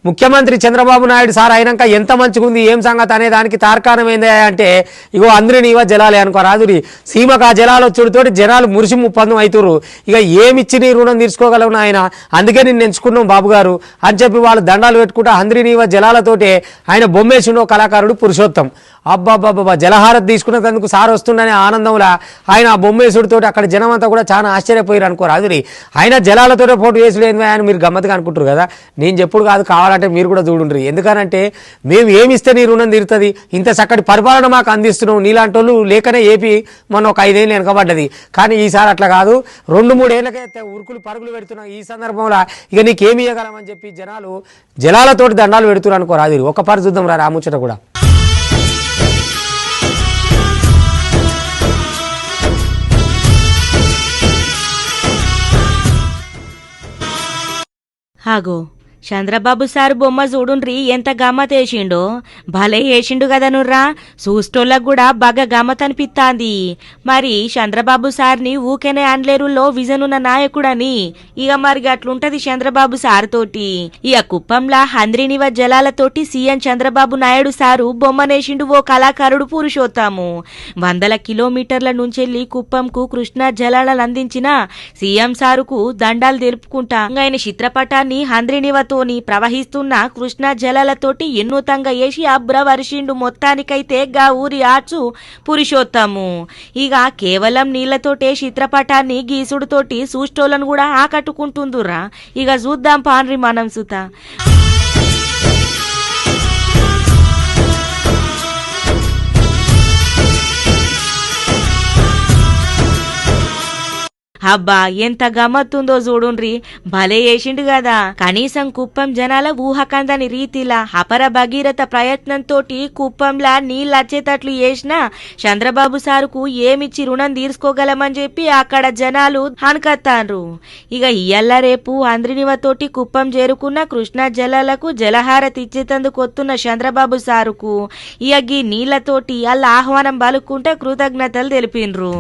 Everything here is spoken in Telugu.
ముఖ్యమంత్రి చంద్రబాబు నాయుడు సార్ అయినాక ఎంత మంచిగుంది ఏం సంగతి అనే దానికి తార్కాణం ఏంది అంటే ఇగో అందరి నీవ జలాలే అనుకో రాదురి సీమకు ఆ జలాలు వచ్చుడితోటి జనాలు మురిసి ముప్పందం అవుతురు. ఇక ఏమిచ్చి నీ రుణం తీర్చుకోగలవు ఆయన, అందుకే నేను ఎంచుకున్నాం బాబు గారు అని చెప్పి వాళ్ళు దండాలు పెట్టుకుంటా అందరి నీవ జలాలతోటే ఆయన బొమ్మేసిండో కళాకారుడు పురుషోత్తం. అబ్బాబ్బాబ్బా జలహారతి తీసుకున్నందుకు సార్ వస్తుండనే ఆనందంలో ఆయన ఆ బొమ్మేసుడితో అక్కడ జనం అంతా కూడా చాలా ఆశ్చర్యపోయారు అనుకో రాదురి. ఆయన జలాలతోటే ఫోటో వేసుడు ఏంది అని మీరు గమ్మత్తుగా అనుకుంటారు కదా. నేను చెప్పుడు కాదు, కావాలంటే మీరు కూడా చూడుండ్రి. ఎందుకనంటే మేము ఏమిస్తే నీ రుణం తీరుతుంది, ఇంత చక్కటి పరిపాలన మాకు అందిస్తున్నావు, నీలాంటి వాళ్ళు లేకనే ఏపీ మొన్న ఒక 5 ఏళ్ళు వెనకబడ్డది. కానీ ఈసారి అట్లా కాదు, 2-3 ఏళ్ళకే ఉరుకులు పరుగులు పెడుతున్నాం. ఈ సందర్భంలో ఇక నీకేమి ఇవ్వగలమని చెప్పి జనాలు జలాలతోటి దండాలు పెడుతున్నారు అనుకో రాదురి. ఒక పరి చూద్దాం రా రాముచ్చట కూడా. ఆగో చంద్రబాబు సార్ బొమ్మ చూడుండ్రి ఎంత గమ్మత్ వేసిండో, భలే వేసిండు కదా నుర్రా. చూస్తోళ్ళకు కూడా బాగా గమ్మత్ అనిపిస్తాంది. మరి చంద్రబాబు సార్ని ఊకెనే అనలేరులో విజన్ ఉన్న నాయకుడని. ఇక మరి అట్లుంటది చంద్రబాబు సార్ తోటి. ఇక కుప్పంలా హంద్రినివ జలాలతోటి సీఎం చంద్రబాబు నాయుడు సారు బొమ్మనేసిండు ఓ కళాకారుడు పురుషోత్తము. 100 కిలోమీటర్ల నుంచెల్లి కుప్పంకు కృష్ణా జలాలను అందించిన సీఎం సారుకు దండాలు తెలుపుకుంటా ఆయన చిత్రపటాన్ని హంద్రినివతో ప్రవహిస్తున్న కృష్ణా జలాలతోటి ఎన్నూతంగా వేసి అబ్రవర్షిండు. మొత్తానికైతే గా ఊరి ఆర్చు పురుషోత్తము. ఇక కేవలం నీళ్లతోటే చిత్రపటాన్ని గీసుడుతోటి సూస్టోలను కూడా ఆకట్టుకుంటుందురా. ఇక చూద్దాం పాన్రి మనం సుత. అబ్బా ఎంత గమ్మత్తుందో చూడుండ్రి, భలే వేసిండు కదా. కనీసం కుప్పం జనాల ఊహకందని రీతిలా అపర భగీరథ ప్రయత్నంతోటి కుప్పంలా నీళ్ళచ్చేటట్లు చేసినా చంద్రబాబు సారుకు ఏమిచ్చి రుణం తీర్చుకోగలమని చెప్పి అక్కడ జనాలు హనకత్తాన్రు. ఇక ఇయ్యల్ల రేపు అంద్రినివతోటి కుప్పం చేరుకున్న కృష్ణా జలాలకు జలహారతి ఇచ్చేతందుకు వస్తున్న చంద్రబాబు సారుకు ఇక ఈ నీళ్లతోటి అల్ల ఆహ్వానం పలుకుంటే కృతజ్ఞతలు తెలిపిండ్రు.